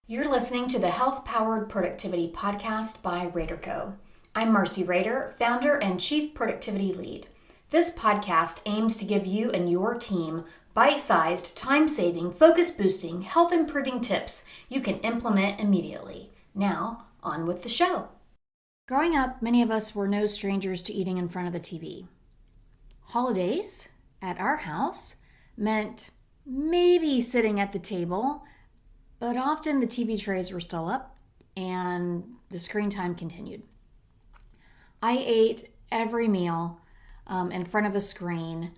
You're listening to the Health Powered Productivity Podcast by RaderCo. I'm Marcey Rader, founder and chief productivity lead. This podcast aims to give you and your team bite-sized, time-saving, focus-boosting, health-improving tips you can implement immediately. Now, on with the show. Growing up, many of us were no strangers to eating in front of the TV. Holidays at our house meant maybe sitting at the table, but often the TV trays were still up and the screen time continued. I ate every meal in front of a screen,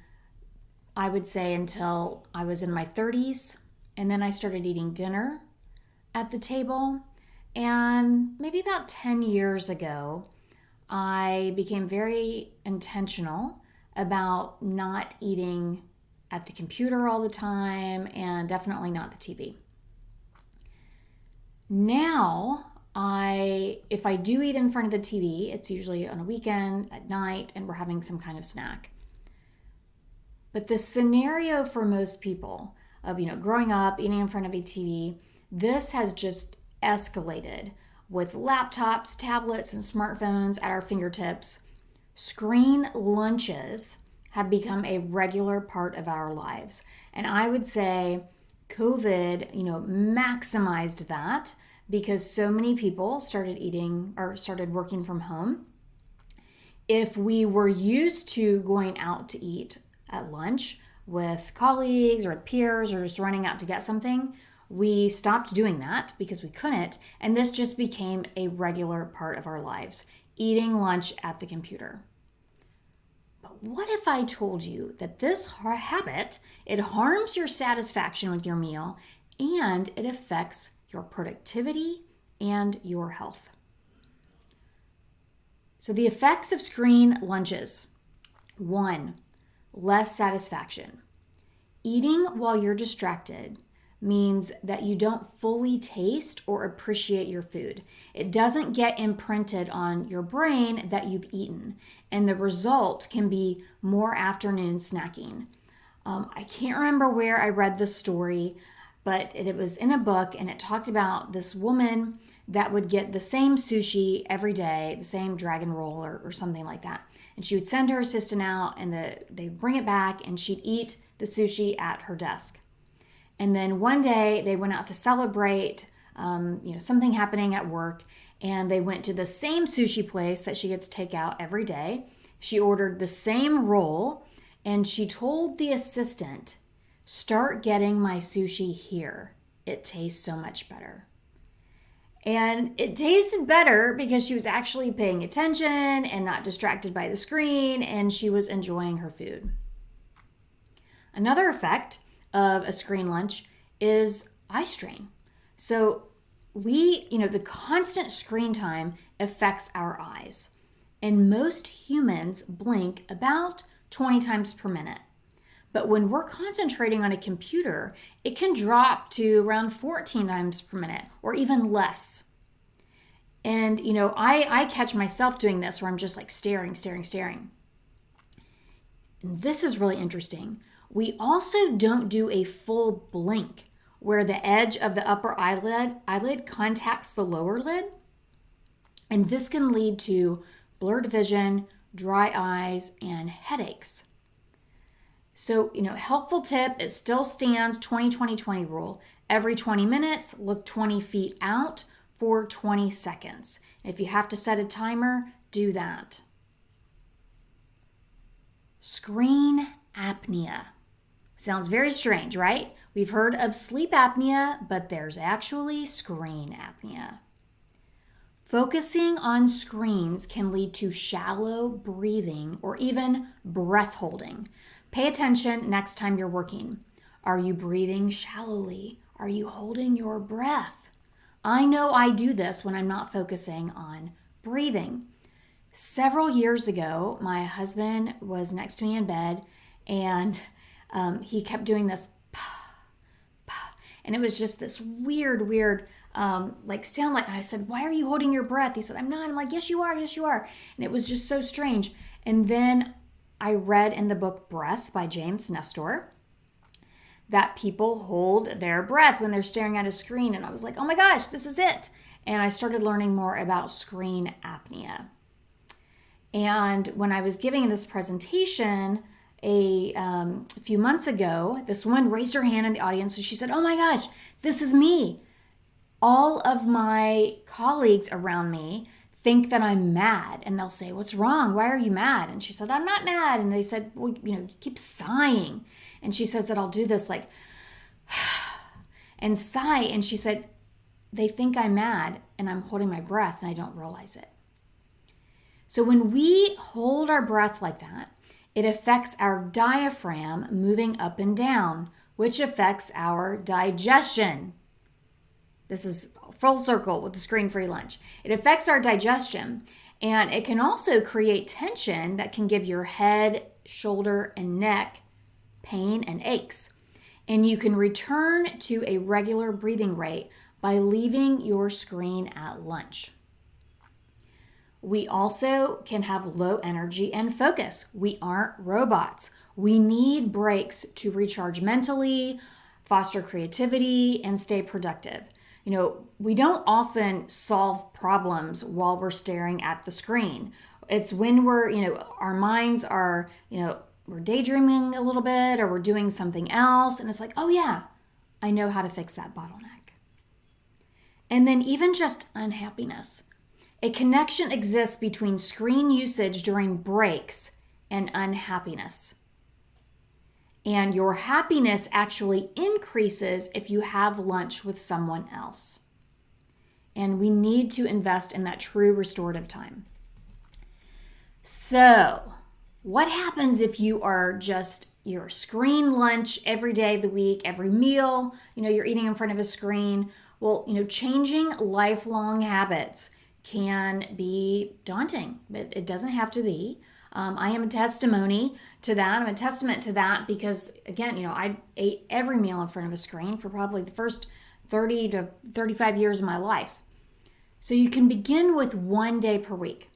I would say until I was in my 30s, and then I started eating dinner at the table. And maybe about 10 years ago, I became very intentional about not eating at the computer all the time and definitely not the TV. Now, if I do eat in front of the TV, it's usually on a weekend, at night, and we're having some kind of snack. But the scenario for most people of, growing up, eating in front of a TV, this has just escalated with laptops, tablets, and smartphones at our fingertips. Screen lunches have become a regular part of our lives. And I would say COVID, maximized that because so many people started working from home. If we were used to going out to eat at lunch with colleagues or with peers or just running out to get something, we stopped doing that because we couldn't, and this just became a regular part of our lives, eating lunch at the computer. But what if I told you that this habit, it harms your satisfaction with your meal and it affects your productivity and your health? So the effects of screen lunches. 1, less satisfaction. Eating while you're distracted means that you don't fully taste or appreciate your food. It doesn't get imprinted on your brain that you've eaten, and the result can be more afternoon snacking. I can't remember where I read the story, but it was in a book, and it talked about this woman that would get the same sushi every day, the same dragon roll or something like that. And she would send her assistant out, and they'd bring it back, and she'd eat the sushi at her desk. And then one day they went out to celebrate, something happening at work, and they went to the same sushi place that she gets takeout every day. She ordered the same roll, and she told the assistant, "Start getting my sushi here. It tastes so much better." And it tasted better because she was actually paying attention and not distracted by the screen, and she was enjoying her food. Another effect of a screen lunch is eye strain. So the constant screen time affects our eyes. And most humans blink about 20 times per minute. But when we're concentrating on a computer, it can drop to around 14 times per minute or even less. And, I catch myself doing this where I'm just like staring. And this is really interesting. We also don't do a full blink where the edge of the upper eyelid contacts the lower lid. And this can lead to blurred vision, dry eyes, and headaches. So, helpful tip, it still stands 20-20-20 rule. Every 20 minutes, look 20 feet out for 20 seconds. If you have to set a timer, do that. Screen apnea. Sounds very strange, right? We've heard of sleep apnea, but there's actually screen apnea. Focusing on screens can lead to shallow breathing or even breath holding. Pay attention next time you're working. Are you breathing shallowly? Are you holding your breath? I know I do this when I'm not focusing on breathing. Several years ago, my husband was next to me in bed, and he kept doing this, and it was just this weird, sound like, and I said, "Why are you holding your breath?" He said, "I'm not." I'm like, "Yes, you are. Yes, you are." And it was just so strange. And then I read in the book Breath by James Nestor that people hold their breath when they're staring at a screen. And I was like, oh my gosh, this is it. And I started learning more about screen apnea. And when I was giving this presentation a few months ago, this woman raised her hand in the audience and she said, oh my gosh, this is me. All of my colleagues around me think that I'm mad, and they'll say, what's wrong? Why are you mad? And she said, I'm not mad. And they said, well, you keep sighing. And she says that I'll do this like, and sigh. And she said, they think I'm mad and I'm holding my breath and I don't realize it. So when we hold our breath like that, it affects our diaphragm moving up and down, which affects our digestion. This is full circle with the screen-free lunch. It affects our digestion, and it can also create tension that can give your head, shoulder, and neck pain and aches. And you can return to a regular breathing rate by leaving your screen at lunch. We also can have low energy and focus. We aren't robots. We need breaks to recharge mentally, foster creativity, and stay productive. We don't often solve problems while we're staring at the screen. It's when our minds are, we're daydreaming a little bit or we're doing something else. And it's like, oh yeah, I know how to fix that bottleneck. And then even just unhappiness. A connection exists between screen usage during breaks and unhappiness. And your happiness actually increases if you have lunch with someone else. And we need to invest in that true restorative time. So, what happens if you are just your screen lunch every day of the week, every meal, you're eating in front of a screen? Well, changing lifelong habits can be daunting, but it doesn't have to be. I am a testimony to that. I'm a testament to that because, again, I ate every meal in front of a screen for probably the first 30 to 35 years of my life. So you can begin with 1 day per week.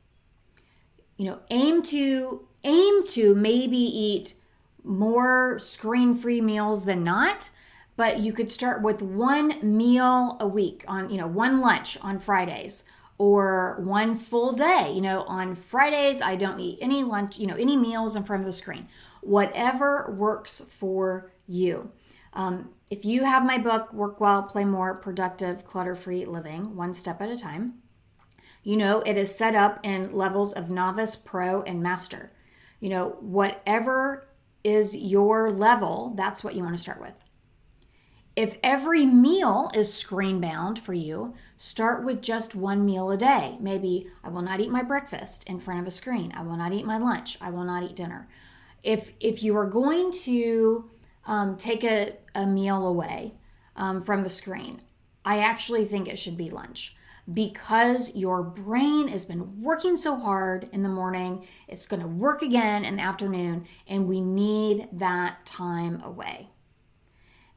Aim to maybe eat more screen-free meals than not, but you could start with 1 meal a week on, 1 lunch on Fridays. Or 1 full day. On Fridays, I don't eat any lunch, any meals in front of the screen. Whatever works for you. If you have my book, Work Well, Play More, Productive, Clutter-Free Living, 1 step at a time, it is set up in levels of novice, pro, and master. Whatever is your level, that's what you want to start with. If every meal is screen bound for you, start with just 1 meal a day. Maybe I will not eat my breakfast in front of a screen. I will not eat my lunch. I will not eat dinner. If you are going to take a meal away from the screen, I actually think it should be lunch because your brain has been working so hard in the morning. It's going to work again in the afternoon, and we need that time away.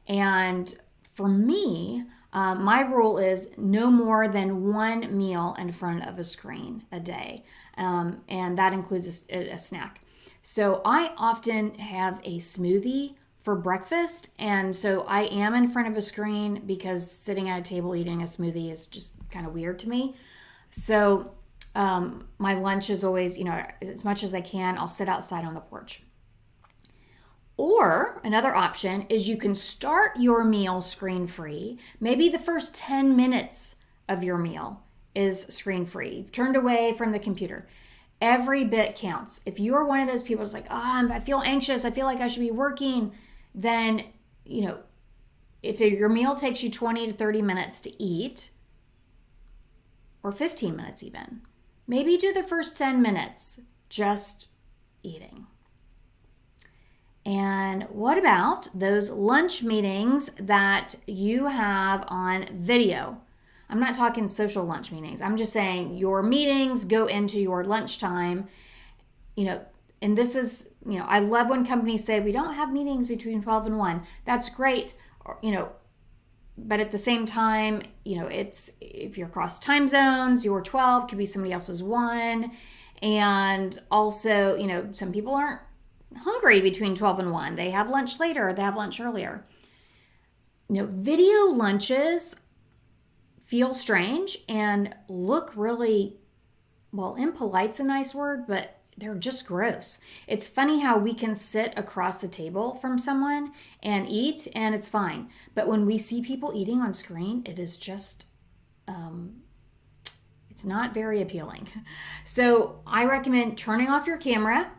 And for me, my rule is no more than 1 meal in front of a screen a day. And that includes a snack. So I often have a smoothie for breakfast. And so I am in front of a screen because sitting at a table eating a smoothie is just kind of weird to me. So my lunch is always, as much as I can, I'll sit outside on the porch. Or another option is you can start your meal screen-free. Maybe the first 10 minutes of your meal is screen-free. You've turned away from the computer. Every bit counts. If you're one of those people that's like, I feel anxious, I feel like I should be working, then, if your meal takes you 20 to 30 minutes to eat, or 15 minutes even, maybe do the first 10 minutes just eating. And what about those lunch meetings that you have on video? I'm not talking social lunch meetings. I'm just saying your meetings go into your lunchtime, and this is, I love when companies say we don't have meetings between 12 and 1. That's great, but at the same time, it's, if you're across time zones, your 12 could be somebody else's 1. And also, some people aren't hungry between 12 and 1. They have lunch later, they have lunch earlier. Video lunches feel strange and look really, well, impolite's a nice word, but they're just gross. It's funny how we can sit across the table from someone and eat and it's fine. But when we see people eating on screen, it is just, it's not very appealing. So I recommend turning off your camera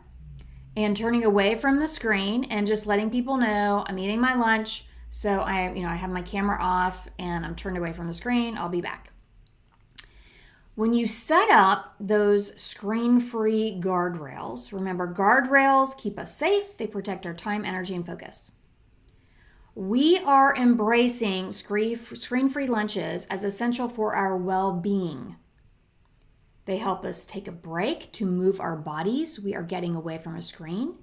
and turning away from the screen and just letting people know I'm eating my lunch. So I have my camera off and I'm turned away from the screen. I'll be back. When you set up those screen-free guardrails, remember guardrails keep us safe, they protect our time, energy, and focus. We are embracing screen-free lunches as essential for our well-being. They help us take a break to move our bodies. We are getting away from a screen.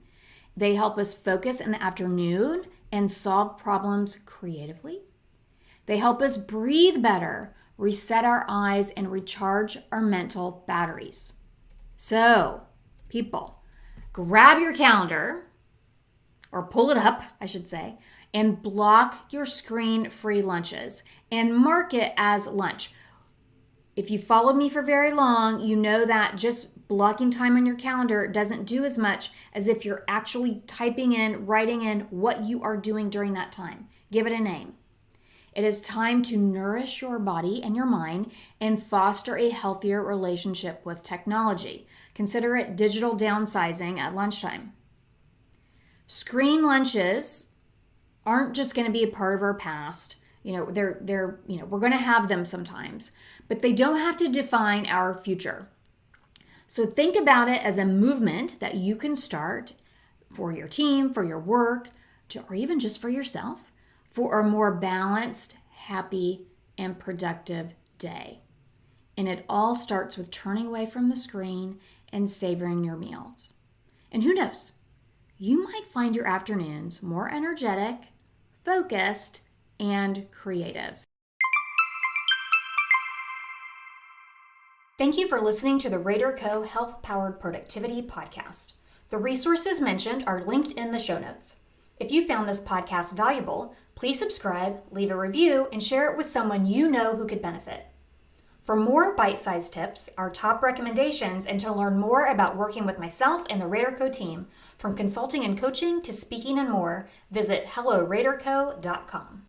They help us focus in the afternoon and solve problems creatively. They help us breathe better, reset our eyes, and recharge our mental batteries. So, people, grab your calendar, or pull it up, I should say, and block your screen-free lunches and mark it as lunch. If you followed me for very long, you know that just blocking time on your calendar doesn't do as much as if you're actually writing in what you are doing during that time. Give it a name. It is time to nourish your body and your mind and foster a healthier relationship with technology. Consider it digital downsizing at lunchtime. Screen lunches aren't just going to be a part of our past. We're going to have them sometimes, but they don't have to define our future. So think about it as a movement that you can start for your team, for your work, or even just for yourself, for a more balanced, happy, and productive day. And it all starts with turning away from the screen and savoring your meals. And who knows, you might find your afternoons more energetic, focused, and creative. Thank you for listening to the RaderCo Health Powered Productivity Podcast. The resources mentioned are linked in the show notes. If you found this podcast valuable, please subscribe, leave a review, and share it with someone you know who could benefit. For more bite-sized tips, our top recommendations, and to learn more about working with myself and the RaderCo team, from consulting and coaching to speaking and more, visit helloraderco.com.